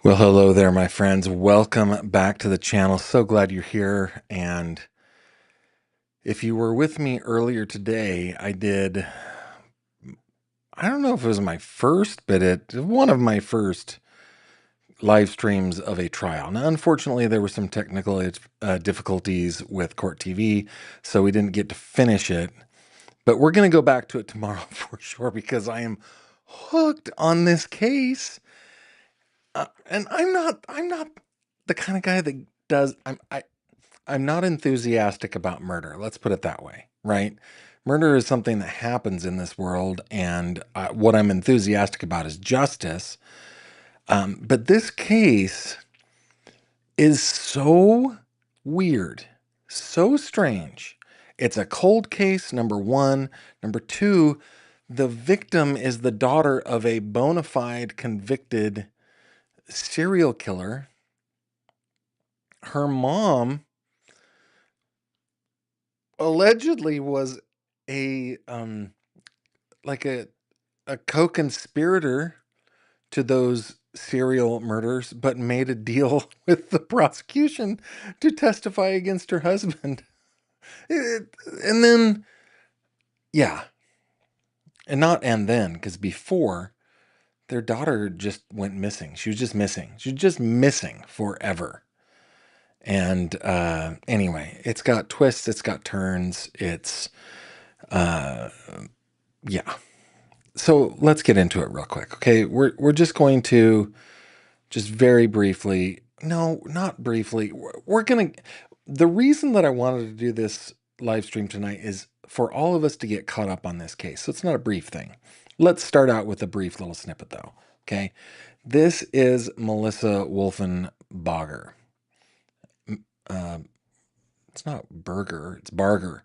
Well, hello there, my friends. Welcome back to the channel. So glad you're here. And if you were with me earlier today, I don't know if it was my first, but one of my first live streams of a trial. Now, unfortunately, there were some technical difficulties with Court TV, so we didn't get to finish it. But we're going to go back to it tomorrow for sure because I am hooked on this case. And I'm not the kind of guy that does. I'm not enthusiastic about murder. Let's put it that way, right? Murder is something that happens in this world, and what I'm enthusiastic about is justice. But this case is so weird, so strange. It's a cold case, number one. Number two, the victim is the daughter of a bona fide convicted serial killer. Her mom allegedly was a like a co-conspirator to those serial murders, but made a deal with the prosecution to testify against her husband. And then, yeah, and then, because before their daughter just went missing. She was just missing. She was just missing forever. And anyway, it's got twists, it's got turns, uh, yeah. So let's get into it real quick. Okay, we're just going to just very briefly. No, not briefly. We're gonna. The reason that I wanted to do this live stream tonight is for all of us to get caught up on this case. So it's not a brief thing. Let's start out with a brief little snippet, though. Okay, this is Melissa Wolfenbarger. Uh, it's not Burger. It's Barger.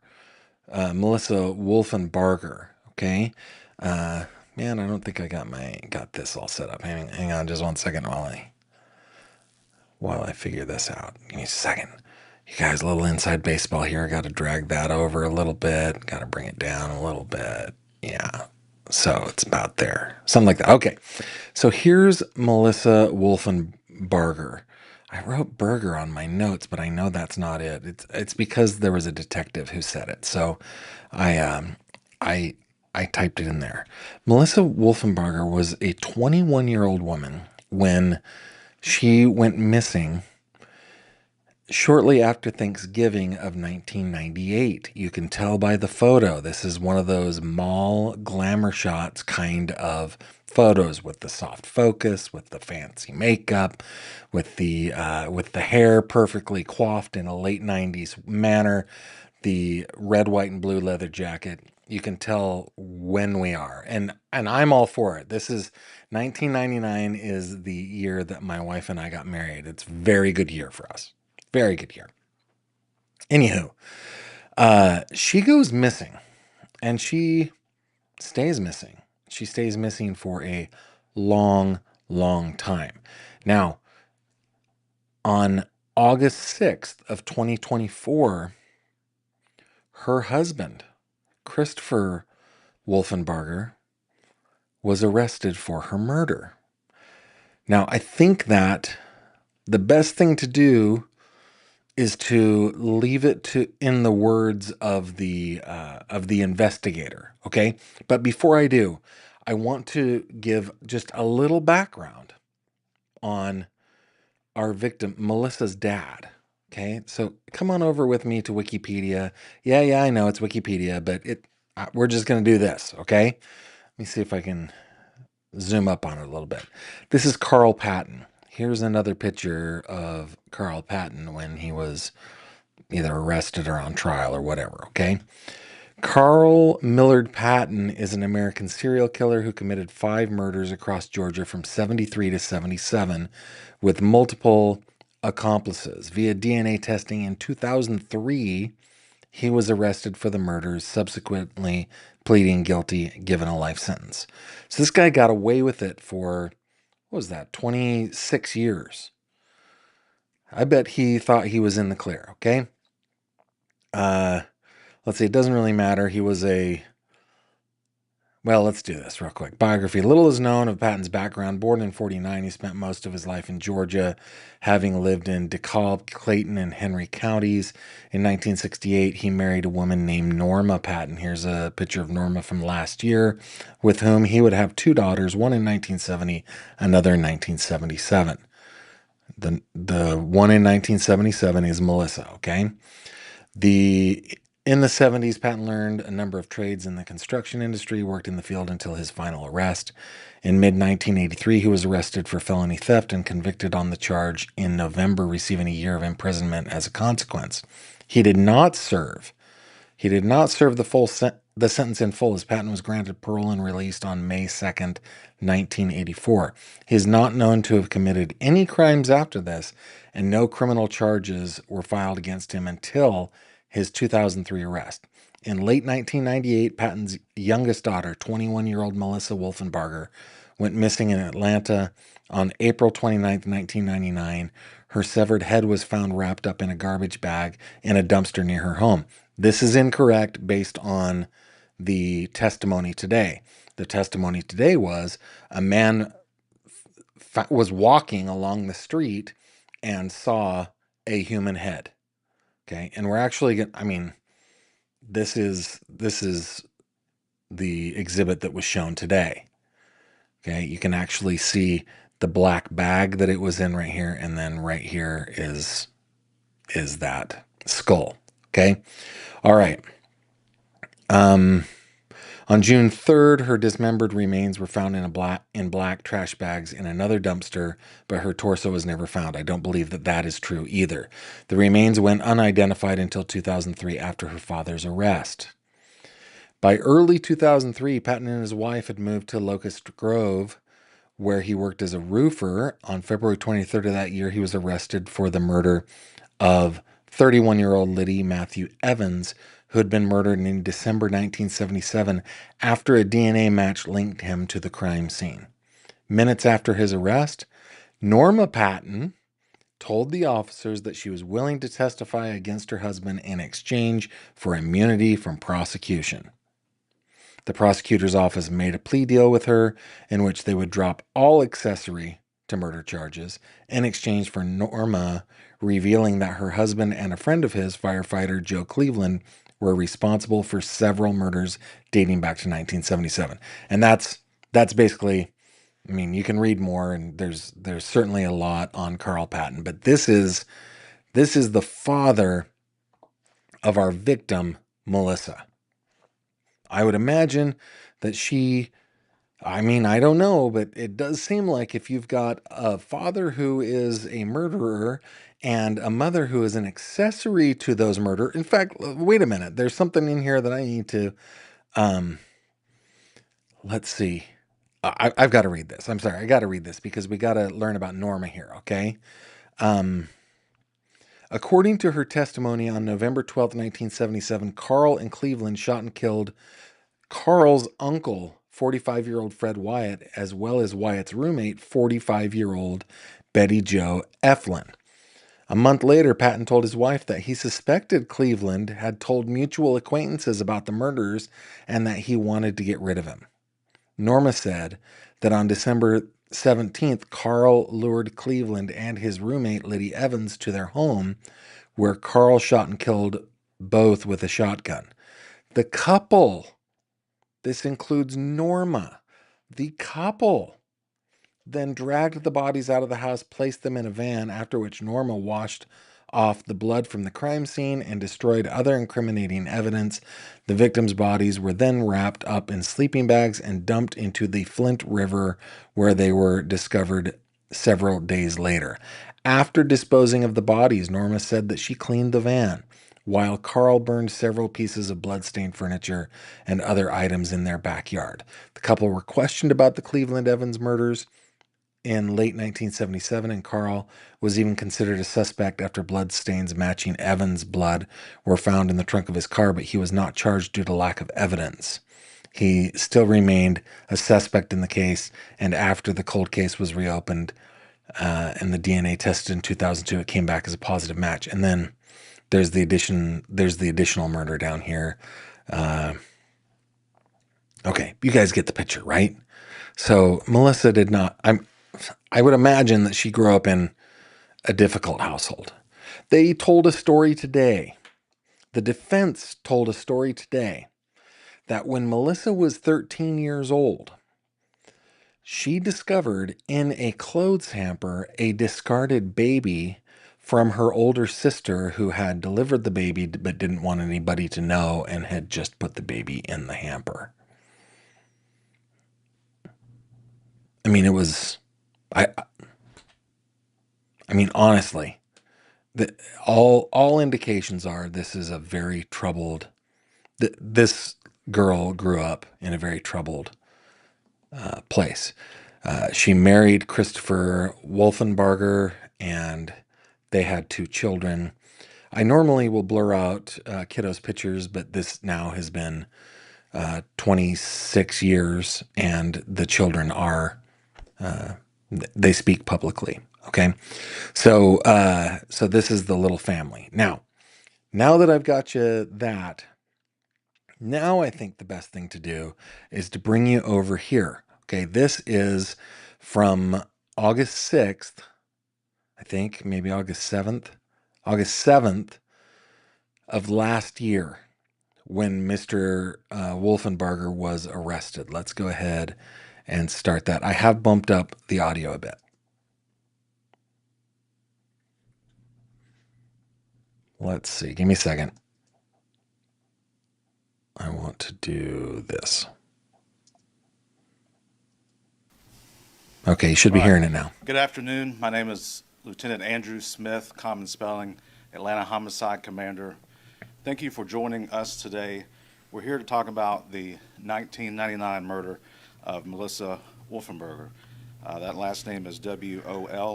Melissa Wolfenbarger. Okay. Uh, Man, I don't think I got this all set up. Hang on just one second while I figure this out. Give me a second. You guys, a little inside baseball here. I got to drag that over a little bit. Got to bring it down a little bit. Yeah. So it's about there. Something like that. Okay. So here's Melissa Wolfenbarger. I wrote burger on my notes, but I know that's not it. It's because there was a detective who said it. So I I I typed it in there. Melissa Wolfenbarger was a 21-year-old woman when she went missing shortly after Thanksgiving of 1998. You can tell by the photo. This is one of those mall glamour shots kind of photos with the soft focus, with the fancy makeup, with the hair perfectly coiffed in a late 90s manner, the red, white, and blue leather jacket. You can tell when we are. And I'm all for it. This is 1999 is the year that my wife and I got married. It's a very good year for us. Very good year. Anywho, she goes missing and she stays missing. She stays missing for a long, long time. Now, on August 6th of 2024, her husband, Christopher Wolfenbarger, was arrested for her murder. Now, I think that the best thing to do is to leave it to in the words of the investigator. Okay, but before I do, I want to give just a little background on our victim, Melissa's dad. Okay, so come on over with me to Wikipedia. Yeah, I know it's Wikipedia, but we're just gonna do this. Okay, let me see if I can zoom up on it a little bit. This is Carl Patton. Here's another picture of Carl Patton when he was either arrested or on trial or whatever, okay? Carl Millard Patton is an American serial killer who committed 5 murders across Georgia from 73 to 77 with multiple accomplices. Via DNA testing in 2003, he was arrested for the murders, subsequently pleading guilty, given a life sentence. So this guy got away with it for, what was that, 26 years. I bet he thought he was in the clear, okay? Uh, let's see, it doesn't really matter. He was a Well, let's do this real quick. Biography. Little is known of Patton's background. Born in 49, he spent most of his life in Georgia, having lived in DeKalb, Clayton, and Henry counties. In 1968, he married a woman named Norma Patton. Here's a picture of Norma from last year, with whom he would have two daughters, one in 1970, another in 1977. The one in 1977 is Melissa, okay? The In the 70s, Patton learned a number of trades in the construction industry, worked in the field until his final arrest. In mid 1983, he was arrested for felony theft and convicted on the charge in November, receiving a year of imprisonment as a consequence. He did not serve. He did not serve the sentence in full, as Patton was granted parole and released on May 2nd, 1984. He is not known to have committed any crimes after this, and no criminal charges were filed against him until his 2003 arrest. In late 1998, Patton's youngest daughter, 21-year-old Melissa Wolfenbarger, went missing in Atlanta on April 29, 1999. Her severed head was found wrapped up in a garbage bag in a dumpster near her home. This is incorrect based on the testimony today. The testimony today was a man was walking along the street and saw a human head. Okay, and we're actually going I mean, this is the exhibit that was shown today. Okay, you can actually see the black bag that it was in right here, and then right here is that skull. Okay, all right. On June 3rd, her dismembered remains were found in black trash bags in another dumpster, but her torso was never found. I don't believe that is true either. The remains went unidentified until 2003 after her father's arrest. By early 2003, Patton and his wife had moved to Locust Grove, where he worked as a roofer. On February 23rd of that year, he was arrested for the murder of 31-year-old Liddy Matthew Evans, who had been murdered in December 1977 after a DNA match linked him to the crime scene. Minutes after his arrest, Norma Patton told the officers that she was willing to testify against her husband in exchange for immunity from prosecution. The prosecutor's office made a plea deal with her in which they would drop all accessory to murder charges in exchange for Norma revealing that her husband and a friend of his, firefighter Joe Cleveland, were responsible for several murders dating back to 1977. And that's basically, I mean, you can read more, and there's certainly a lot on Carl Patton, but this is the father of our victim, Melissa. I would imagine that I don't know, but it does seem like if you've got a father who is a murderer and a mother who is an accessory to those murder. In fact, wait a minute. There's something in here that I need to, let's see. I've got to read this. I'm sorry. I got to read this because we got to learn about Norma here. Okay. According to her testimony on November 12th, 1977, Carl and Cleveland shot and killed Carl's uncle, 45-year-old Fred Wyatt, as well as Wyatt's roommate, 45-year-old Betty Jo Eflin. A month later, Patton told his wife that he suspected Cleveland had told mutual acquaintances about the murders and that he wanted to get rid of him. Norma said that on December 17th, Carl lured Cleveland and his roommate, Liddy Evans, to their home, where Carl shot and killed both with a shotgun. The couple, this includes Norma, the couple, then dragged the bodies out of the house, placed them in a van, after which Norma washed off the blood from the crime scene and destroyed other incriminating evidence. The victims' bodies were then wrapped up in sleeping bags and dumped into the Flint River, where they were discovered several days later. After disposing of the bodies, Norma said that she cleaned the van, while Carl burned several pieces of blood-stained furniture and other items in their backyard. The couple were questioned about the Cleveland Evans murders in late 1977, and Carl was even considered a suspect after blood stains matching Evans' blood were found in the trunk of his car, but he was not charged due to lack of evidence. He still remained a suspect in the case, and after the cold case was reopened and the DNA tested in 2002, it came back as a positive match. And then there's the additional murder down here. Okay, you guys get the picture, right? So Melissa did not. I would imagine that she grew up in a difficult household. They told a story today. The defense told a story today that when Melissa was 13 years old, she discovered in a clothes hamper a discarded baby from her older sister who had delivered the baby but didn't want anybody to know and had just put the baby in the hamper. I mean, it was, I, I mean, honestly, the, all indications are this is a very troubled. This girl grew up in a very troubled place. She married Christopher Wolfenbarger, and they had two children. I normally will blur out kiddos' pictures, but this now has been 26 years, and the children are they speak publicly. Okay, so this is the little family. Now that I've got you that, now I think the best thing to do is to bring you over here. Okay, this is from August 6th, I think, maybe August 7th of last year when Mr. Wolfenbarger was arrested. Let's go ahead and start that. I have bumped up the audio a bit. Let's see. Give me a second. I want to do this. Okay, you should be hearing it now. Good afternoon. My name is Lieutenant Andrew Smith, common spelling, Atlanta Homicide Commander. Thank you for joining us today. We're here to talk about the 1999 murder of Melissa Wolfenbarger. That last name is Wolfenbarger.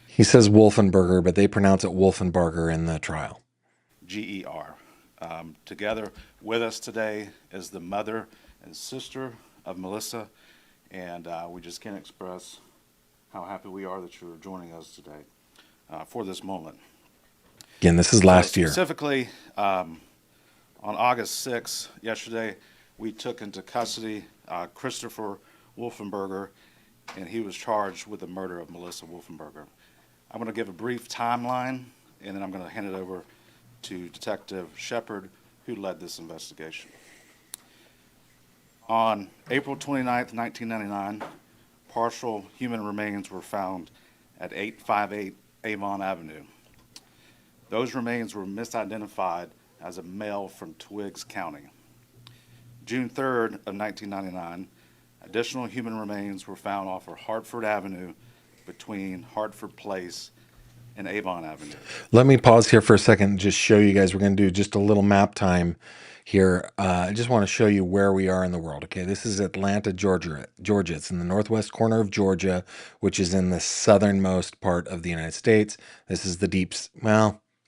He says Wolfenbarger, but they pronounce it Wolfenbarger in the trial. GER. Together with us today is the mother and sister of Melissa, and we just can't express how happy we are that you're joining us today for this moment. Again, this is last year. Specifically, on August 6th, yesterday, we took into custody Christopher Wolfenbarger, and he was charged with the murder of Melissa Wolfenbarger. I'm going to give a brief timeline, and then I'm going to hand it over to Detective Shepard, who led this investigation. On April 29th, 1999, partial human remains were found at 858 Avon Avenue. Those remains were misidentified as a male from Twiggs County. June 3rd of 1999, additional human remains were found off of Hartford Avenue between Hartford Place and Avon Avenue. Let me pause here for a second and just show you guys. We're going to do just a little map time here. I just want to show you where we are in the world. Okay, this is Atlanta, Georgia. It's in the northwest corner of Georgia, which is in the southernmost part of the United States. This is the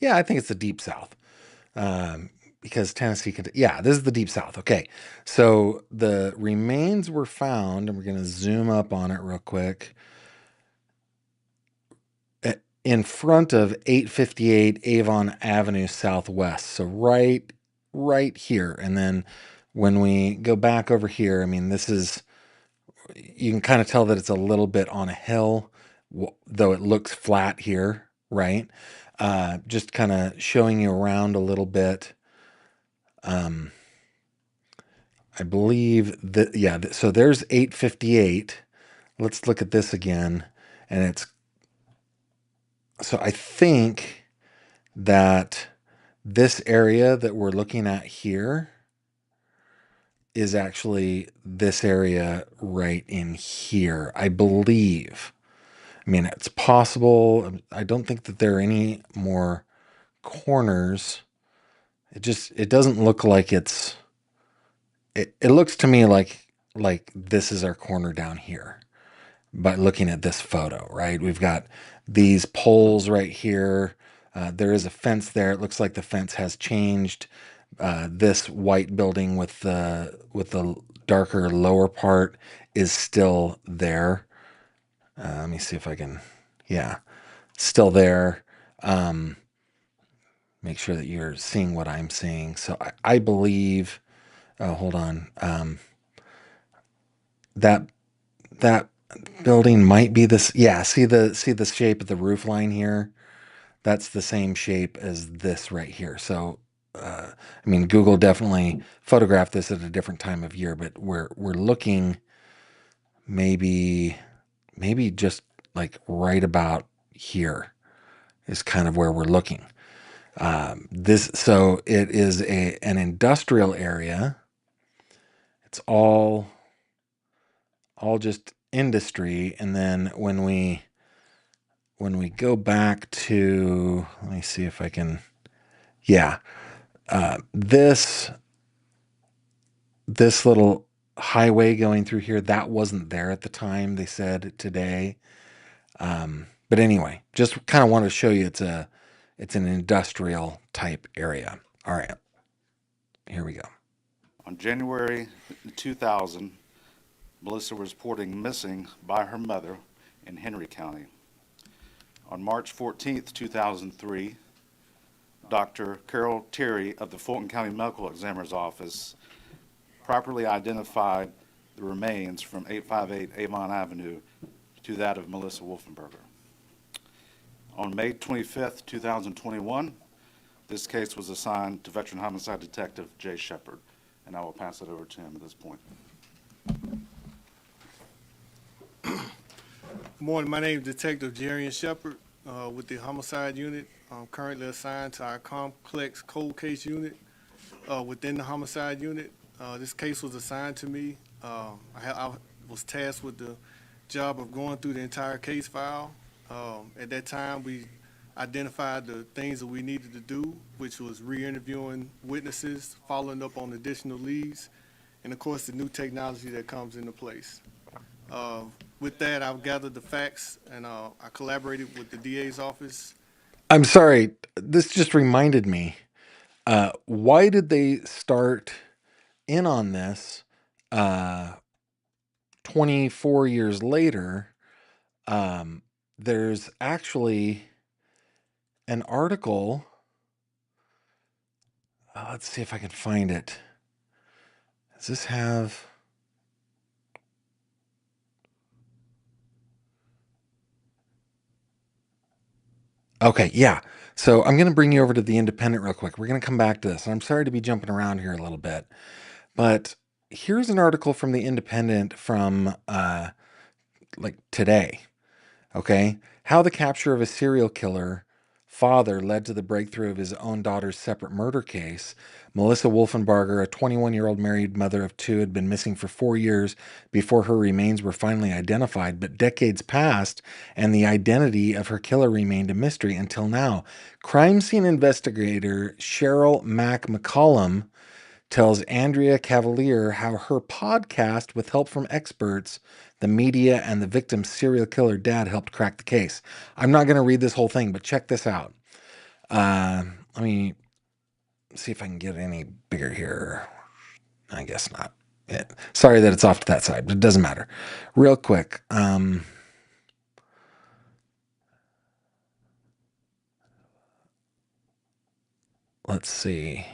I think it's the deep south. Because Tennessee this is the deep south. Okay, so the remains were found, and we're going to zoom up on it real quick, in front of 858 Avon Avenue Southwest. So right here. And then when we go back over here, I mean, you can kind of tell that it's a little bit on a hill, though it looks flat here, right? Just kind of showing you around a little bit. I believe that, so there's 858. Let's look at this again. And so I think that this area that we're looking at here is actually this area right in here, I believe. I mean, it's possible. I don't think that there are any more corners. It doesn't look like it looks to me like this is our corner down here by looking at this photo, right? We've got these poles right here. There is a fence there. It looks like the fence has changed. This white building with the darker lower part is still there. Let me see if I can, still there. Make sure that you're seeing what I'm seeing. So I believe Oh, hold on. That that building might be this. Yeah, see the shape of the roof line here. That's the same shape as this right here. So, I mean, Google definitely photographed this at a different time of year, but we're looking maybe just like right about here is kind of where we're looking. This so it is an industrial area. It's all just industry, and then when we go back to, let me see if I can, yeah, this little highway going through here, that wasn't there at the time. They said today. But anyway, just kind of wanted to show you it's an industrial type area. All right, here we go. On January 2000, Melissa was reported missing by her mother in Henry County. On March 14th, 2003, Dr. Carol Terry of the Fulton County Medical Examiner's Office properly identified the remains from 858 Avon Avenue to that of Melissa Wolfenberger. On May 25th, 2021, this case was assigned to Veteran Homicide Detective Jay Shepard, and I will pass it over to him at this point. Good morning. My name is Detective Jarian Shepard with the Homicide Unit. I'm currently assigned to our Complex Cold Case Unit within the Homicide Unit. This case was assigned to me. I was tasked with the job of going through the entire case file. At that time, we identified the things that we needed to do, which was re-interviewing witnesses, following up on additional leads, and of course, the new technology that comes into place. With that, I've gathered the facts, and I collaborated with the DA's office. I'm sorry, this just reminded me. Why did they start in on this 24 years later? There's actually an article. Let's see if I can find it. Does this have? Okay, yeah. So I'm going to bring you over to the Independent real quick. We're going to come back to this. I'm sorry to be jumping around here a little bit, but here's an article from the Independent from like today. Okay, how the capture of a serial killer father led to the breakthrough of his own daughter's separate murder case. Melissa Wolfenbarger, a 21-year-old married mother of two, had been missing for 4 years before her remains were finally identified, but decades passed and the identity of her killer remained a mystery until now. Crime scene investigator Cheryl Mack McCollum tells Andrea Cavalier how her podcast, with help from experts, the media, and the victim's serial killer dad, helped crack the case. I'm not going to read this whole thing, but check this out. Let me see if I can get any bigger here. I guess not. Yeah. Sorry that it's off to that side, but it doesn't matter. Real quick. Let's see.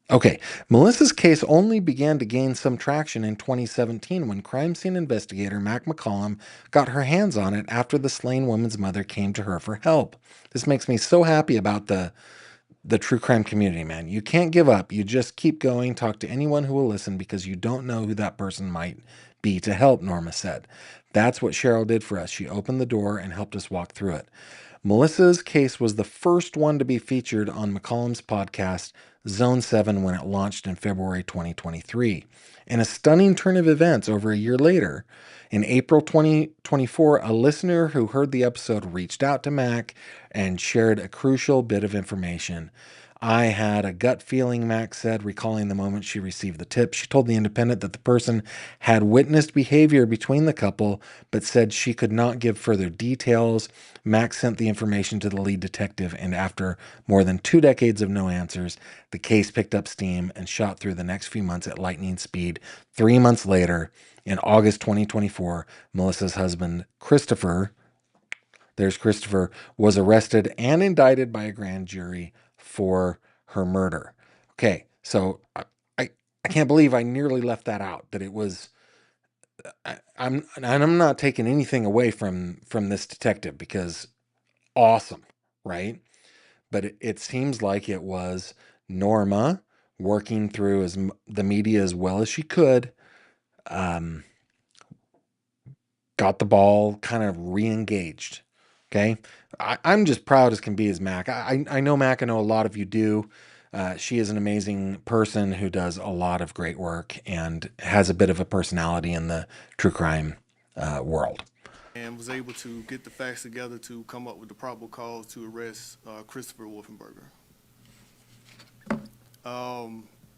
Okay, Melissa's case only began to gain some traction in 2017 when crime scene investigator Mac McCollum got her hands on it after the slain woman's mother came to her for help. This makes me so happy about the true crime community, man. You can't give up. You just keep going, talk to anyone who will listen because you don't know who that person might be to help, Norma said. That's what Cheryl did for us. She opened the door and helped us walk through it. Melissa's case was the first one to be featured on McCollum's podcast, Zone 7, when it launched in February 2023. In a stunning turn of events over a year later, in April 2024, a listener who heard the episode reached out to Mac and shared a crucial bit of information. I had a gut feeling, Mac said, recalling the moment she received the tip. She told The Independent that the person had witnessed behavior between the couple, but said she could not give further details. Mac sent the information to the lead detective, and after more than 2 decades of no answers, the case picked up steam and shot through the next few months at lightning speed. 3 months later, in August 2024, Melissa's husband, Christopher, there's Christopher, was arrested and indicted by a grand jury for her murder. Okay, so I can't believe I nearly left that out. That it was. I'm not taking anything away from this detective because awesome, right? But it seems like it was Norma working through the media as well as she could. Um, got the ball kind of re-engaged. Okay, I'm just proud as can be as Mac. I know Mac. I know a lot of you do. She is an amazing person who does a lot of great work and has a bit of a personality in the true crime world. and was able to get the facts together to come up with the probable cause to arrest Christopher Wolfenberger.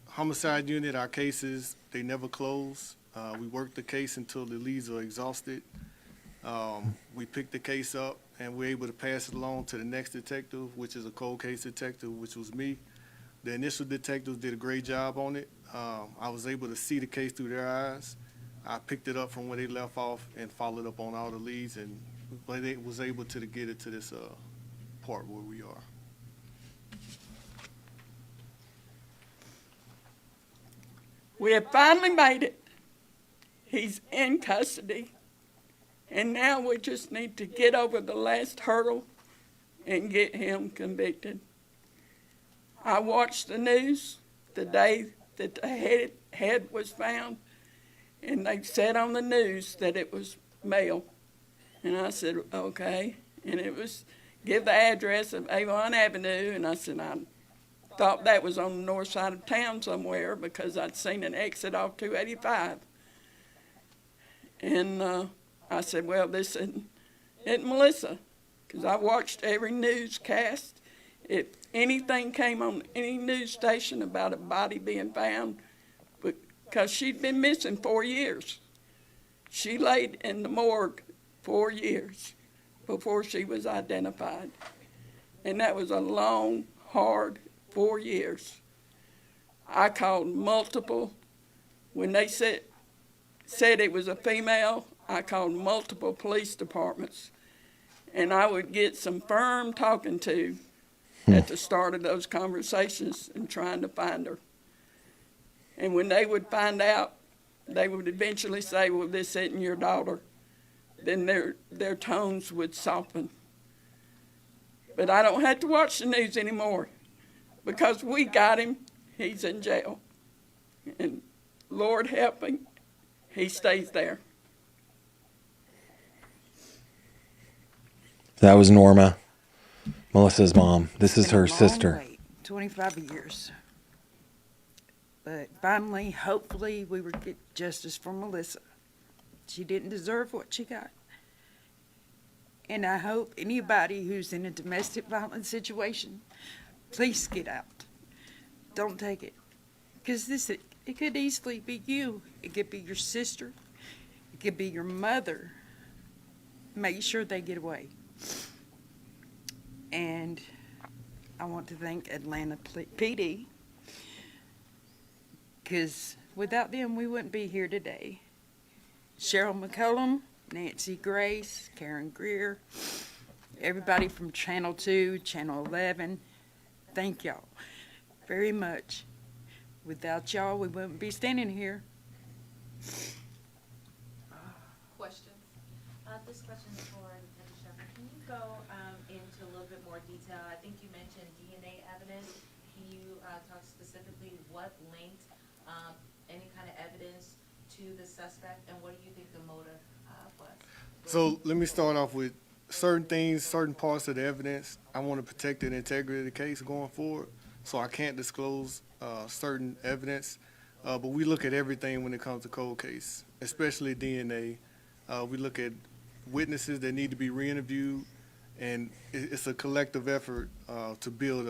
Homicide unit, our cases, they never close. We work the case until the leads are exhausted. We pick the case up and we're able to pass it along to the next detective, which is a cold case detective, which was me. The initial detectives did a great job on it. I was able to see the case through their eyes. I picked it up from where they left off and followed up on all the leads, and was able to get it to this part where we are. We have finally made it. He's in custody. And now we just need to get over the last hurdle and get him convicted. I watched the news the day that the head was found, and they said on the news that it was male. And I said, okay. And it was, give the address of Avon Avenue, and I said, I thought that was on the north side of town somewhere because I'd seen an exit off 285. And I said, well, this isn't Melissa, because I watched every newscast. If anything came on any news station about a body being found, because she'd been missing 4 years. She laid in the morgue 4 years before she was identified. And that was a long, hard 4 years. I called multiple. When they said it was a female, I called multiple police departments. And I would get some firm talking to at the start of those conversations and trying to find her. And when they would find out, they would eventually say, well, this isn't your daughter. Then their tones would soften. But I don't have to watch the news anymore because we got him. He's in jail. And Lord help him, he stays there. That was Norma, Melissa's mom. This is Been a her long sister. wait, 25 years. But finally, hopefully, we will get justice for Melissa. She didn't deserve what she got. And I hope anybody who's in a domestic violence situation, please get out. Don't take it. Because it could easily be you. It could be your sister. It could be your mother. Make sure they get away. And I want to thank Atlanta PD, because without them, we wouldn't be here today. Cheryl McCullum, Nancy Grace, Karen Greer, everybody from Channel 2, Channel 11, thank y'all very much. Without y'all, we wouldn't be standing here. Questions? This question is for Detective Shepard. Can you go into a little bit more detail? I think you mentioned DNA evidence. Can you talk specifically what linked any kind of evidence to the suspect, and what do you think the motive was? So let me start off with certain things, certain parts of the evidence. I want to protect the integrity of the case going forward, so I can't disclose certain evidence. But we look at everything when it comes to cold case, especially DNA. We look at witnesses that need to be re-interviewed, and it's a collective effort to build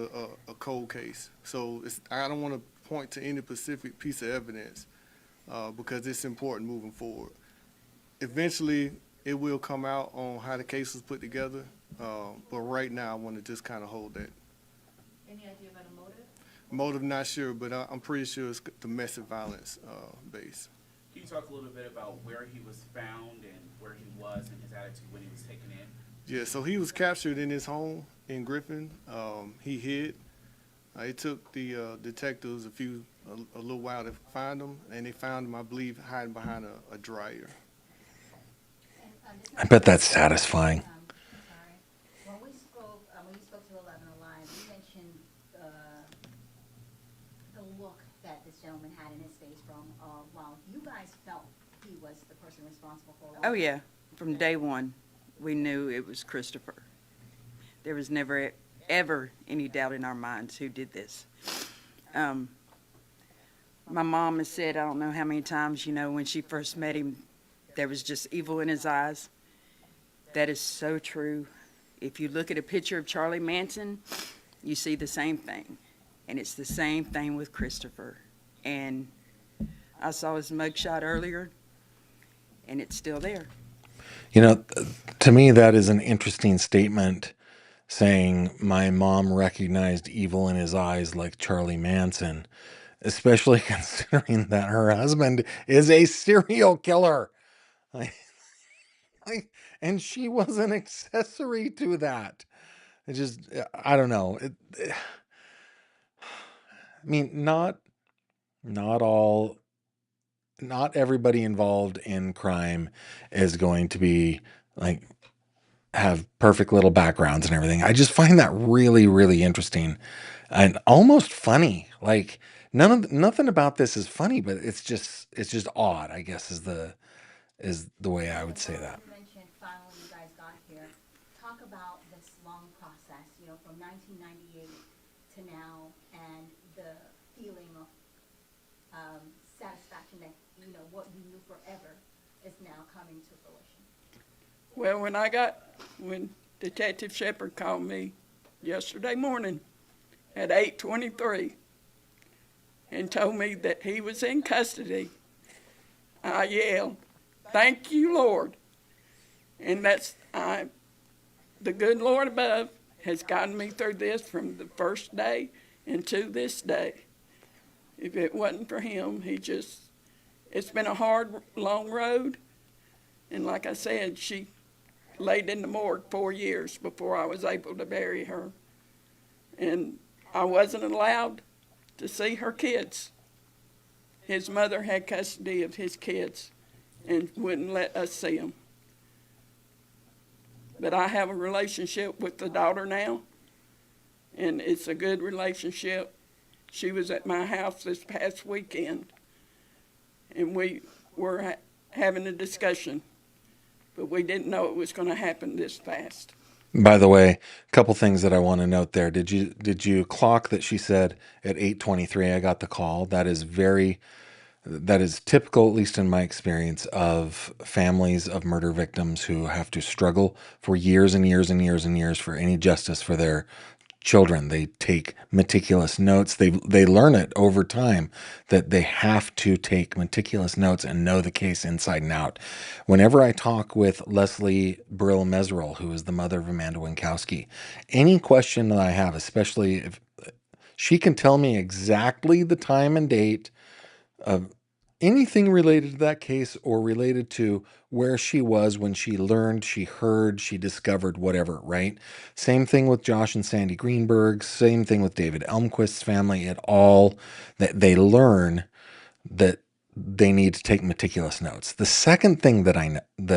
a cold case. So I don't want to point to any specific piece of evidence because it's important moving forward. Eventually, it will come out on how the case was put together, but right now I want to just kind of hold that. Any idea about a motive? Motive, not sure, but I'm pretty sure it's domestic violence base. Can you talk a little bit about where he was found and where he was and his attitude when he was taken in? Yeah, so he was captured in his home in Griffin. He hid. It took the detectives a little while to find him, and they found him, I believe, hiding behind a dryer. I bet that's satisfying. Sorry. When you spoke to 11 Alive, you mentioned the look that this gentleman had in his face from, while you guys felt he was the person responsible for. Oh, yeah. From day one, we knew it was Christopher. There was never, ever any doubt in our minds who did this. My mom has said, I don't know how many times, when she first met him, there was just evil in his eyes. That is so true. If you look at a picture of Charlie Manson, you see the same thing. And it's the same thing with Christopher. And I saw his mugshot earlier, and it's still there. To me, that is an interesting statement, saying my mom recognized evil in his eyes like Charlie Manson, especially considering that her husband is a serial killer. Like, and she was an accessory to that. I don't know. I mean, not everybody involved in crime is going to be like have perfect little backgrounds and everything. I just find that really, really interesting and almost funny. Like nothing about this is funny, but it's just odd, I guess is the way I would say that. You mentioned finally you guys got here. Talk about this long process, from 1998 to now, and the feeling of satisfaction that, what you knew forever is now coming to fruition. Well, when Detective Shepard called me yesterday morning at 8:23 and told me that he was in custody, I yelled, "Thank you, Lord." And the good Lord above has gotten me through this from the first day and to this day. If it wasn't for him, it's been a hard, long road. And like I said, she laid in the morgue 4 years before I was able to bury her. And I wasn't allowed to see her kids. His mother had custody of his kids and wouldn't let us see them. But I have a relationship with the daughter now, and it's a good relationship. She was at my house this past weekend, and we were having a discussion, but we didn't know it was going to happen this fast. By the way, a couple things that I want to note there. Did you clock that she said at 8:23 I got the call? That is typical, at least in my experience, of families of murder victims who have to struggle for years and years and years and years for any justice for their children. They take meticulous notes. They learn it over time that they have to take meticulous notes and know the case inside and out. Whenever I talk with Leslie Brill Meserol, who is the mother of Amanda Winkowski, any question that I have, especially if she can tell me exactly the time and date of anything related to that case or related to where she was when she learned, she heard, she discovered, whatever, right? Same thing with Josh and Sandy Greenberg, same thing with David Elmquist's family. That they learn that they need to take meticulous notes. The second thing that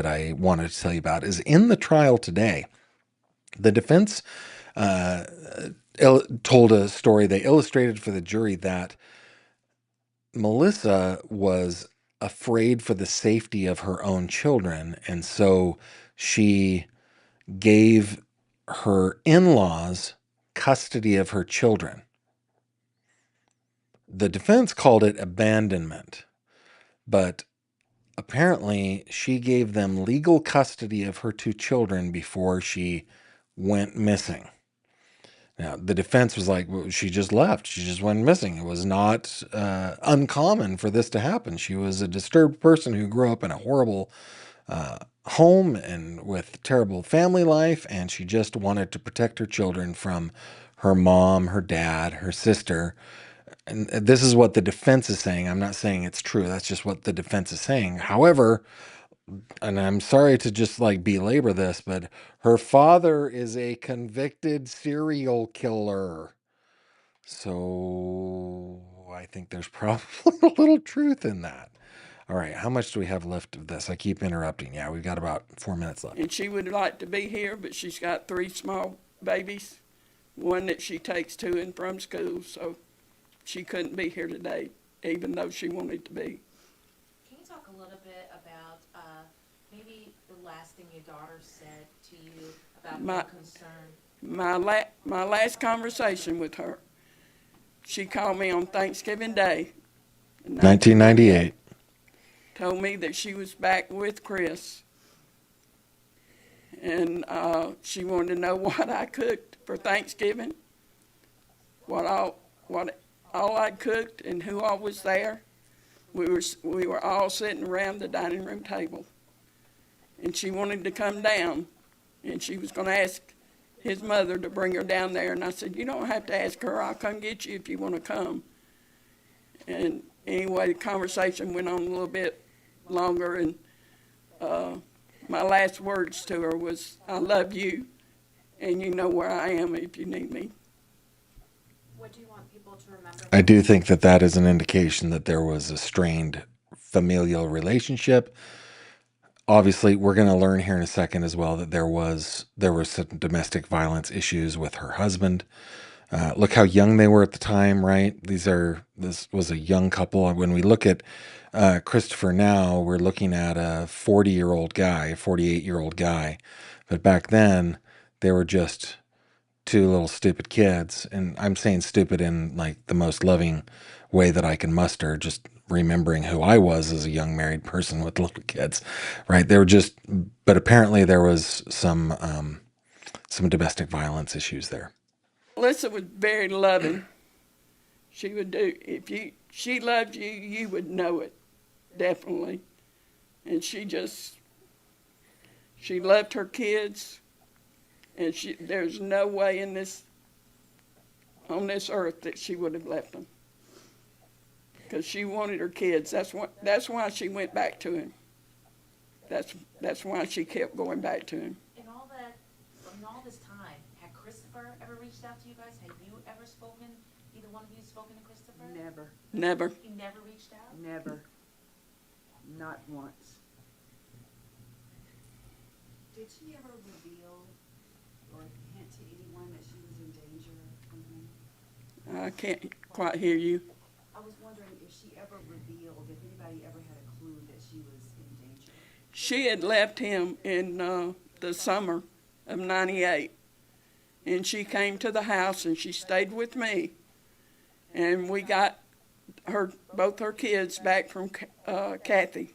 I wanted to tell you about is in the trial today, the defense told a story. They illustrated for the jury that Melissa was afraid for the safety of her own children, and so she gave her in-laws custody of her children. The defense called it abandonment, but apparently she gave them legal custody of her two children before she went missing. Now, the defense was like, well, she just left. She just went missing. It was not uncommon for this to happen. She was a disturbed person who grew up in a horrible home and with terrible family life, and she just wanted to protect her children from her mom, her dad, her sister. And this is what the defense is saying. I'm not saying it's true. That's just what the defense is saying. However, and I'm sorry to just like belabor this, but her father is a convicted serial killer. So I think there's probably a little truth in that. All right, how much do we have left of this? I keep interrupting. Yeah, we've got about 4 minutes left. And she would like to be here, but she's got 3 small babies, one that she takes to and from school, so she couldn't be here today, even though she wanted to be. Can you talk a little bit about, maybe the last thing your daughter said to you about My- being concerned? My last conversation with her, she called me on Thanksgiving Day in 1998. told me that she was back with Chris. And she wanted to know what I cooked for Thanksgiving, what all I cooked and who all was there. We were all sitting around the dining room table. And she wanted to come down, and she was going to ask his mother to bring her down there. And I said, you don't have to ask her. I'll come get you if you want to come. And anyway, the conversation went on a little bit longer, and my last words to her was, I love you, and you know where I am if you need me. What do you want people to remember? I do think that that is an indication that there was a strained familial relationship. Obviously, we're going to learn here in a second as well that there was some domestic violence issues with her husband. Look how young they were at the time, right? This was a young couple. When we look at Christopher now, we're looking at a 40-year-old guy, a 48-year-old guy. But back then, they were just 2 little stupid kids. And I'm saying stupid in like the most loving way that I can muster, just remembering who I was as a young married person with little kids, right? They were just, but apparently there was some domestic violence issues there. Melissa was very loving. She would do, she loved you, you would know it, definitely. And she loved her kids, and there's no way on this earth that she would have left them. Because she wanted her kids. That's why she went back to him. That's why she kept going back to him. In all this time, had Christopher ever reached out to you guys? Had you ever spoken, either one of you spoken to Christopher? Never, Never. He never reached out? never, not once. Did she ever reveal or hint to anyone that she was in danger from him? I can't quite hear you. I was wondering if she ever revealed, if anybody ever had a clue that she was in danger. She had left him in the summer of '98, and she came to the house and she stayed with me, and we got both her kids back from Kathy.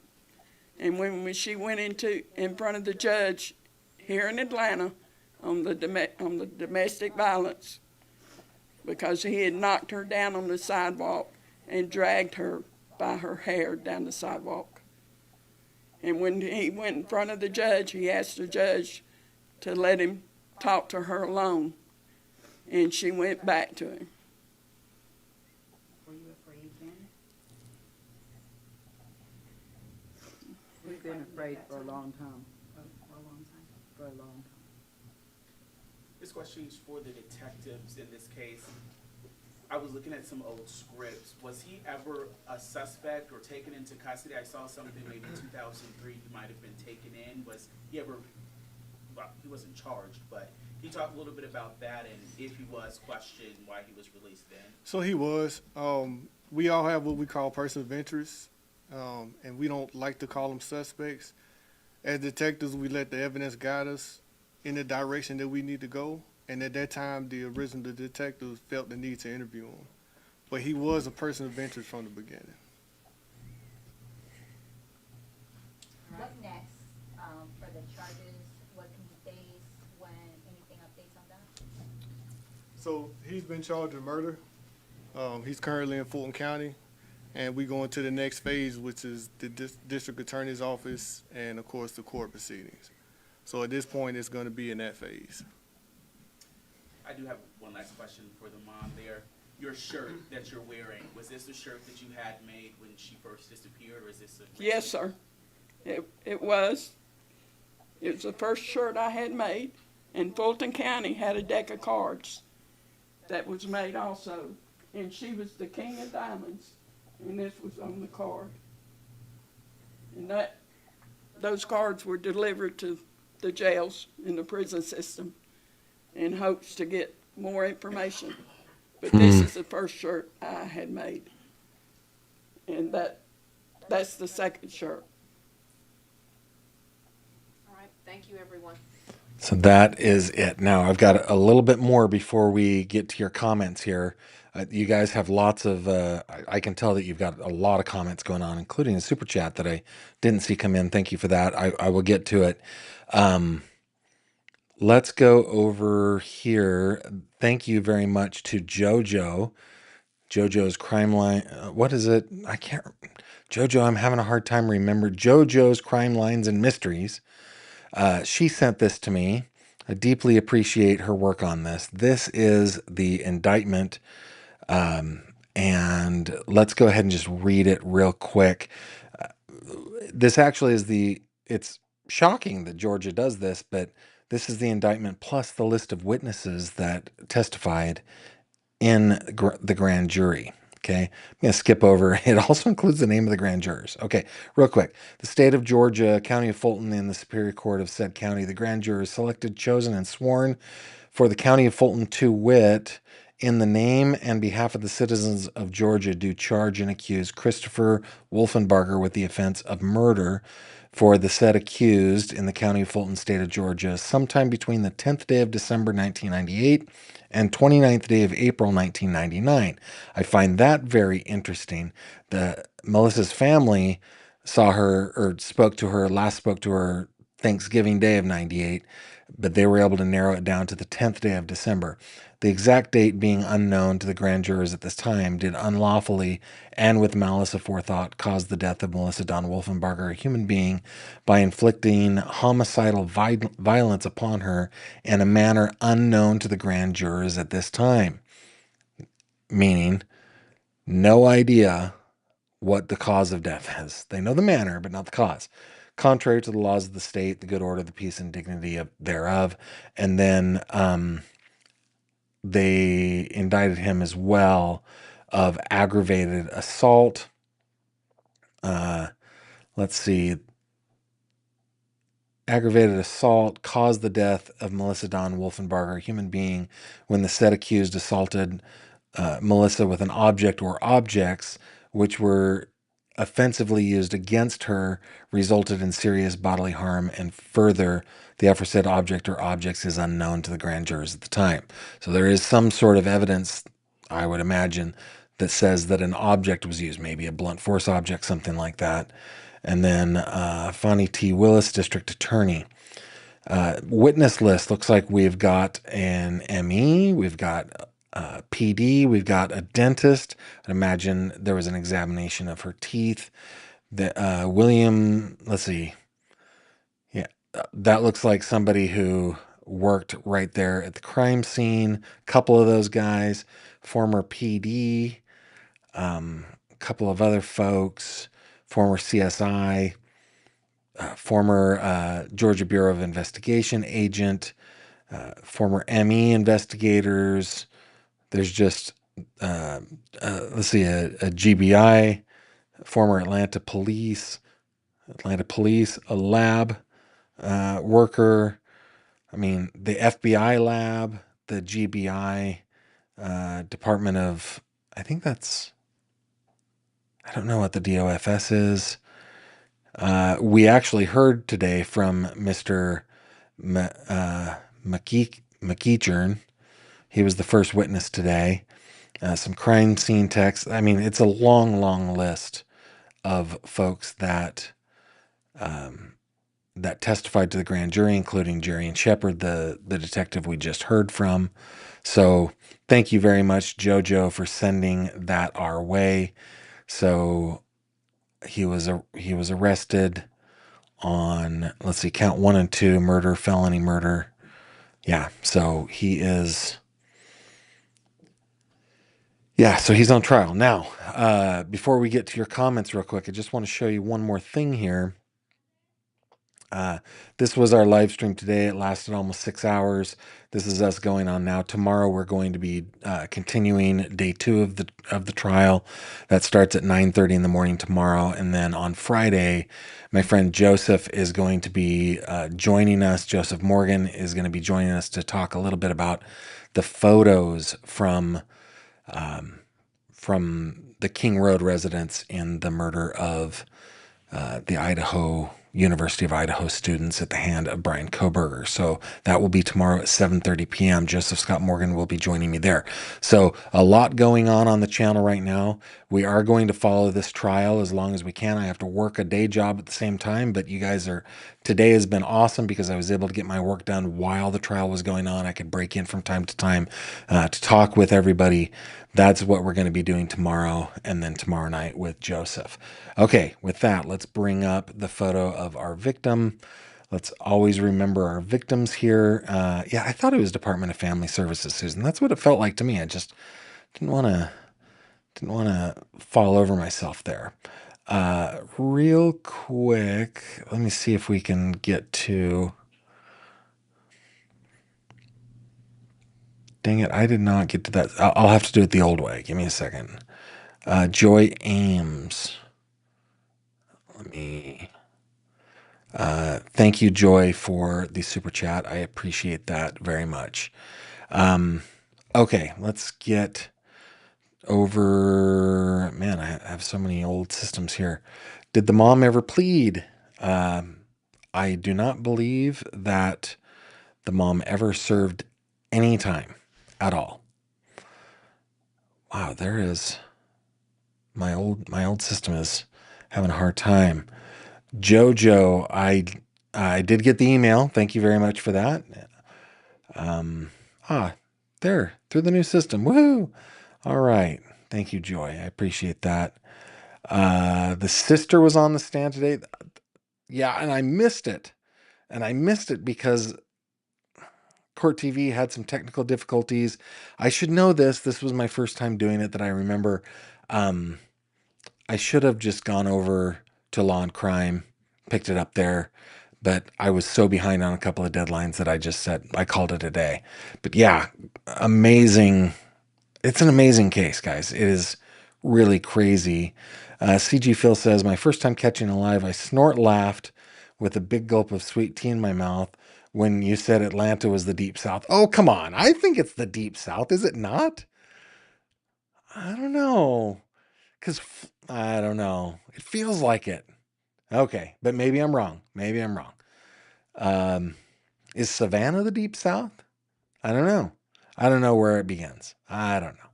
And when she went in front of the judge here in Atlanta on the domestic violence, because he had knocked her down on the sidewalk and dragged her by her hair down the sidewalk. And when he went in front of the judge, he asked the judge to let him talk to her alone. And she went back to him. Were you afraid then? We've been afraid for a long time, For a long time? for a long time. This question is for the detectives in this case. I was looking at some old scripts. Was he ever a suspect or taken into custody? I saw something maybe 2003 he might have been taken in. Was he ever, well, he wasn't charged, but can you talk a little bit about that and if he was questioned, why he was released then? So he was. We all have what we call person of interest, and we don't like to call them suspects. As detectives, we let the evidence guide us in the direction that we need to go. And at that time, the original detective felt the need to interview him. But he was a person of interest from the beginning. What next, for the charges? What can he face when anything updates on that? So he's been charged with murder. He's currently in Fulton County. And we go into the next phase, which is the district attorney's office and, of course, the court proceedings. So at this point, it's going to be in that phase. I do have one last question for the mom there. Your shirt that you're wearing, was this the shirt that you had made when she first disappeared, or is this a... Yes, sir. It was. It was the first shirt I had made, and Fulton County had a deck of cards that was made also, and she was the king of diamonds, and this was on the card. And those cards were delivered to the jails in the prison system in hopes to get more information. But this is the first shirt I had made, and that's the second shirt. All right, thank you, everyone. So that is it. Now, I've got a little bit more before we get to your comments here. You guys have lots of, I can tell that you've got a lot of comments going on, including a super chat that I didn't see come in. Thank you for that. I will get to it. Let's go over here. Thank you very much to JoJo. JoJo's Crime Line. What is it? I can't. JoJo, I'm having a hard time remembering. JoJo's Crime Lines and Mysteries. She sent this to me. I deeply appreciate her work on this. This is the indictment. And let's go ahead and just read it real quick. This actually is it's shocking that Georgia does this, but this is the indictment plus the list of witnesses that testified in the grand jury. Okay, I'm going to skip over. It also includes the name of the grand jurors. Okay, real quick. The state of Georgia, county of Fulton, in the Superior Court of said county, the grand jurors selected, chosen, and sworn for the county of Fulton to wit, in the name and behalf of the citizens of Georgia, do charge and accuse Christopher Wolfenbarger with the offense of murder for the said accused in the county of Fulton, state of Georgia, sometime between the 10th day of December 1998 and 29th day of April 1999. I find that very interesting. Melissa's family saw her or last spoke to her Thanksgiving Day of 98, but they were able to narrow it down to the 10th day of December. The exact date being unknown to the grand jurors at this time, did unlawfully and with malice aforethought cause the death of Melissa Dawn Wolfenbarger, a human being, by inflicting homicidal violence upon her in a manner unknown to the grand jurors at this time. Meaning, no idea what the cause of death is. They know the manner, but not the cause. Contrary to the laws of the state, the good order, the peace, and dignity thereof. And then they indicted him as well of aggravated assault. Let's see. Aggravated assault caused the death of Melissa Dawn Wolfenbarger, a human being, when the said accused assaulted Melissa with an object or objects which were offensively used against her, resulted in serious bodily harm, and further, the aforesaid object or objects is unknown to the grand jurors at the time. So there is some sort of evidence, I would imagine, that says that an object was used, maybe a blunt force object, something like that. And then Fonnie T. Willis, District Attorney. Witness list looks like we've got an ME, we've got PD, we've got a dentist. I'd imagine there was an examination of her teeth. William, let's see. Yeah, that looks like somebody who worked right there at the crime scene. A couple of those guys, former PD, a couple of other folks, former CSI, former Georgia Bureau of Investigation agent, former ME investigators. There's just, let's see, a GBI, former Atlanta police, a lab worker. I mean, the FBI lab, the GBI, Department of, I think that's, I don't know what the DOFS is. We actually heard today from Mr. McEachern. He was the first witness today. Some crime scene techs. I mean, it's a long, long list of folks that that testified to the grand jury, including Jerry Shepard, the detective we just heard from. So thank you very much, JoJo, for sending that our way. So he was arrested on, let's see, count 1 and 2, murder, felony murder. Yeah, so he is. Yeah, so he's on trial. Now, before we get to your comments real quick, I just want to show you one more thing here. This was our live stream today. It lasted almost 6 hours. This is us going on now. Tomorrow we're going to be continuing day 2 of the trial. That starts at 9:30 in the morning tomorrow, and then on Friday, my friend Joseph is going to be joining us. Joseph Morgan is going to be joining us to talk a little bit about the photos from the King Road residence in the murder of the University of Idaho students at the hand of Brian Koberger. So that will be tomorrow at 7:30 p.m. Joseph Scott Morgan will be joining me there. So a lot going on the channel right now. We are going to follow this trial as long as we can. I have to work a day job at the same time, but today has been awesome because I was able to get my work done while the trial was going on. I could break in from time to time to talk with everybody. That's what we're going to be doing tomorrow, and then tomorrow night with Joseph. Okay, with that, let's bring up the photo of our victim. Let's always remember our victims here. Yeah, I thought it was Department of Family Services, Susan. That's what it felt like to me. I just didn't want to fall over myself there. Real quick, let me see if we can get to... Dang it, I did not get to that. I'll have to do it the old way. Give me a second. Joy Ames. Thank you, Joy, for the super chat. I appreciate that very much. Okay, let's get over... Man, I have so many old systems here. Did the mom ever plead? I do not believe that the mom ever served any time at all. Wow, there is... My old system is having a hard time. Jojo, I did get the email. Thank you very much for that. There, through the new system. Woohoo! All right. Thank you, Joy. I appreciate that. The sister was on the stand today. Yeah, and I missed it. And I missed it because Court TV had some technical difficulties. I should know this. This was my first time doing it that I remember. I should have just gone over to Law and Crime, picked it up there, but I was so behind on a couple of deadlines that I called it a day. But yeah, amazing. It's an amazing case, guys. It is really crazy. CG Phil says, my first time catching alive, I laughed with a big gulp of sweet tea in my mouth when you said Atlanta was the Deep South. Oh, come on. I think it's the Deep South. Is it not? I don't know. I don't know. It feels like it. Okay, but maybe I'm wrong. Is Savannah the Deep South? I don't know. I don't know where it begins. I don't know.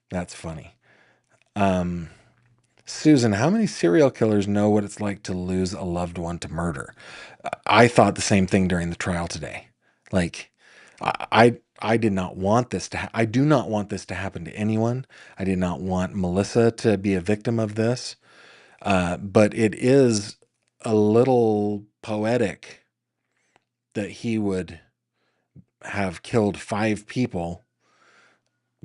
That's funny. Susan, how many serial killers know what it's like to lose a loved one to murder? I thought the same thing during the trial today. Like, I did not want this to I do not want this to happen to anyone. I did not want Melissa to be a victim of this. But it is a little poetic that he would have killed 5 people,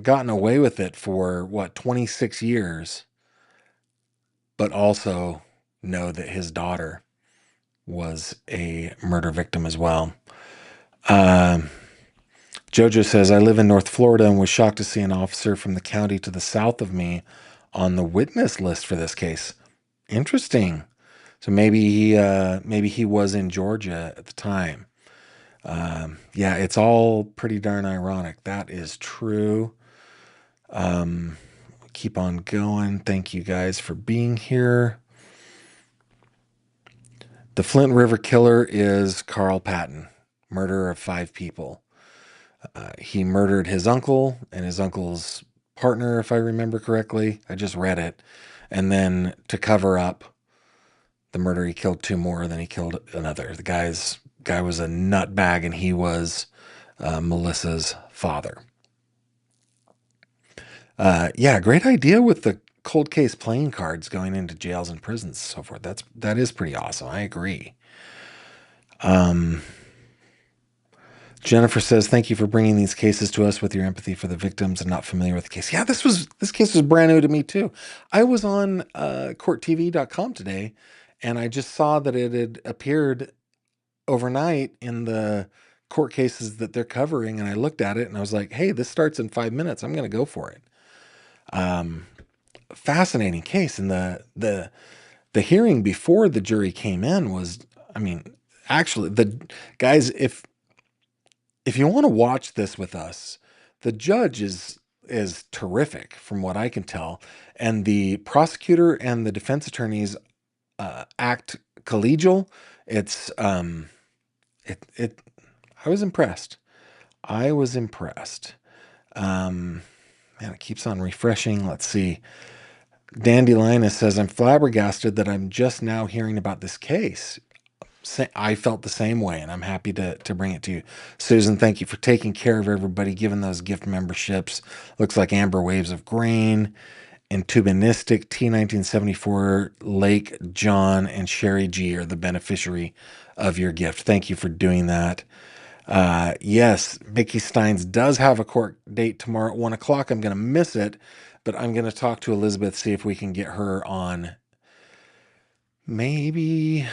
gotten away with it for 26 years, but also know that his daughter was a murder victim as well. Jojo says, I live in North Florida and was shocked to see an officer from the county to the south of me on the witness list for this case. Interesting. So maybe he was in Georgia at the time. Yeah, it's all pretty darn ironic. That is true. Keep on going. Thank you guys for being here. The Flint River killer is Carl Patton, murderer of 5 people. He murdered his uncle and his uncle's partner, if I remember correctly. I just read it. And then to cover up the murder, he killed 2 more, then he killed another. The guy was a nutbag, and he was Melissa's father. Yeah, great idea with the cold case playing cards going into jails and prisons and so forth. That is pretty awesome. I agree. Jennifer says, thank you for bringing these cases to us with your empathy for the victims and not familiar with the case. Yeah, this case was brand new to me too. I was on courttv.com today, and I just saw that it had appeared overnight in the court cases that they're covering, and I looked at it and I was like, hey, this starts in 5 minutes. I'm going to go for it. Fascinating case. And the hearing before the jury came in was, I mean, actually, the guys, if you want to watch this with us, the judge is terrific from what I can tell, and the prosecutor and the defense attorneys act collegial. It's it I was impressed. I was impressed. Man, it keeps on refreshing. Let's see. Dandelion says, I'm flabbergasted that I'm just now hearing about this case. I felt the same way, and I'm happy to bring it to you. Susan, thank you for taking care of everybody, giving those gift memberships. Looks like Amber Waves of Grain, Intubinistic, T1974, Lake John, and Sherry G are the beneficiary of your gift. Thank you for doing that. Yes, Mickey Steins does have a court date tomorrow at 1 o'clock. I'm going to miss it, but I'm going to talk to Elizabeth, see if we can get her on. Maybe.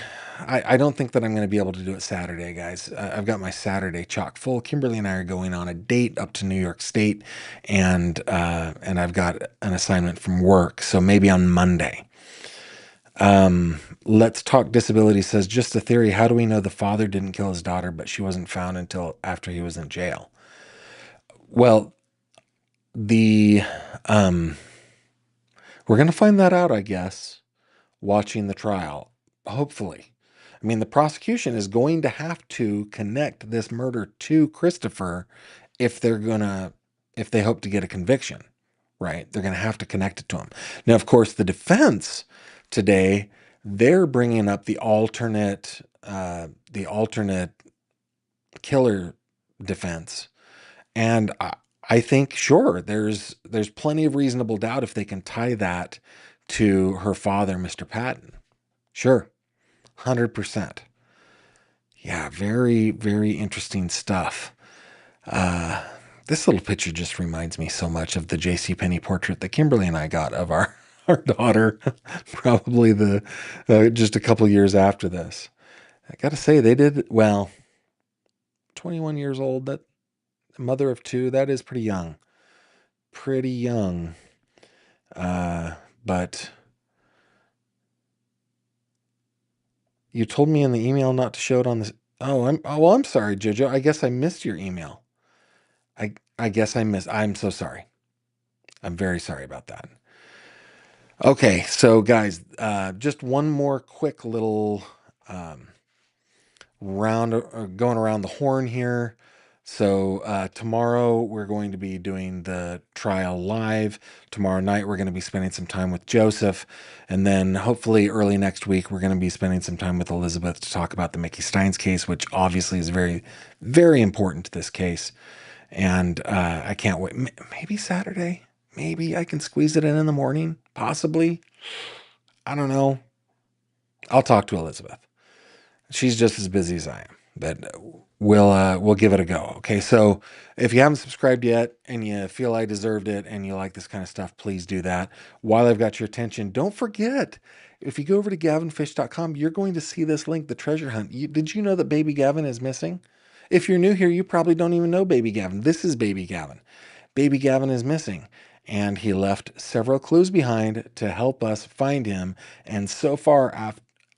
I don't think that I'm going to be able to do it Saturday, guys. I've got my Saturday chock full. Kimberly and I are going on a date up to New York State, and I've got an assignment from work, so maybe on Monday. Let's Talk Disability says, just a theory. How do we know the father didn't kill his daughter, but she wasn't found until after he was in jail? Well, we're going to find that out, I guess, watching the trial, hopefully. I mean, the prosecution is going to have to connect this murder to Christopher if they hope to get a conviction, right? They're going to have to connect it to him. Now, of course, the defense today, they're bringing up the alternate killer defense. And I think, sure, there's plenty of reasonable doubt if they can tie that to her father, Mr. Patton. Sure. 100%. Yeah, very, very interesting stuff. This little picture just reminds me so much of the JCPenney portrait that Kimberly and I got of our daughter, probably just a couple years after this. I got to say, they did, well, 21 years old, that mother of two, that is pretty young. Pretty young. But you told me in the email not to show it on this. Oh, I'm sorry, Jojo. I guess I missed your email. I guess I'm so sorry. I'm very sorry about that. Okay, so guys, just one more quick little round, going around the horn here. So tomorrow we're going to be doing the trial live. Tomorrow night we're going to be spending some time with Joseph. And then hopefully early next week we're going to be spending some time with Elizabeth to talk about the Mickey Steins case, which obviously is very, very important to this case. And I can't wait. Maybe Saturday. Maybe I can squeeze it in the morning. Possibly. I don't know. I'll talk to Elizabeth. She's just as busy as I am, but we'll give it a go. Okay, so if you haven't subscribed yet and you feel I deserved it and you like this kind of stuff, please do that. While I've got your attention, don't forget, if you go over to gavinfish.com, you're going to see this link, the treasure hunt. Did you know that baby Gavin is missing? If you're new here, you probably don't even know baby Gavin. This is baby Gavin. Baby Gavin is missing, and he left several clues behind to help us find him. And so far,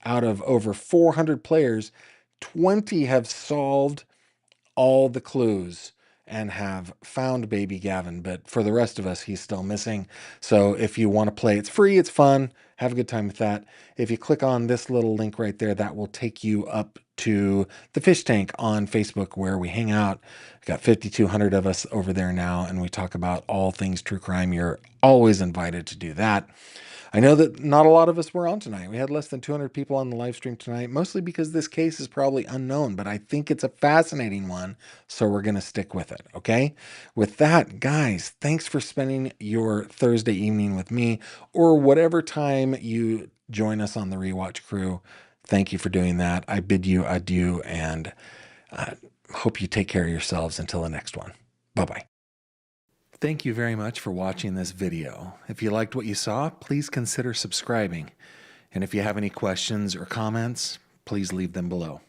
out of over 400 players, 20 have solved all the clues and have found baby Gavin. But for the rest of us, he's still missing. So if you want to play, it's free, it's fun, have a good time with that. If you click on this little link right there, that will take you up to the Fish Tank on Facebook, where we hang out. We've got 5,200 of us over there now, and we talk about all things true crime. You're always invited to do that. I know that not a lot of us were on tonight. We had less than 200 people on the live stream tonight, mostly because this case is probably unknown, but I think it's a fascinating one, so we're going to stick with it, okay? With that, guys, thanks for spending your Thursday evening with me, or whatever time you join us on the Rewatch Crew. Thank you for doing that. I bid you adieu, and hope you take care of yourselves until the next one. Bye-bye. Thank you very much for watching this video. If you liked what you saw, please consider subscribing. And if you have any questions or comments, please leave them below.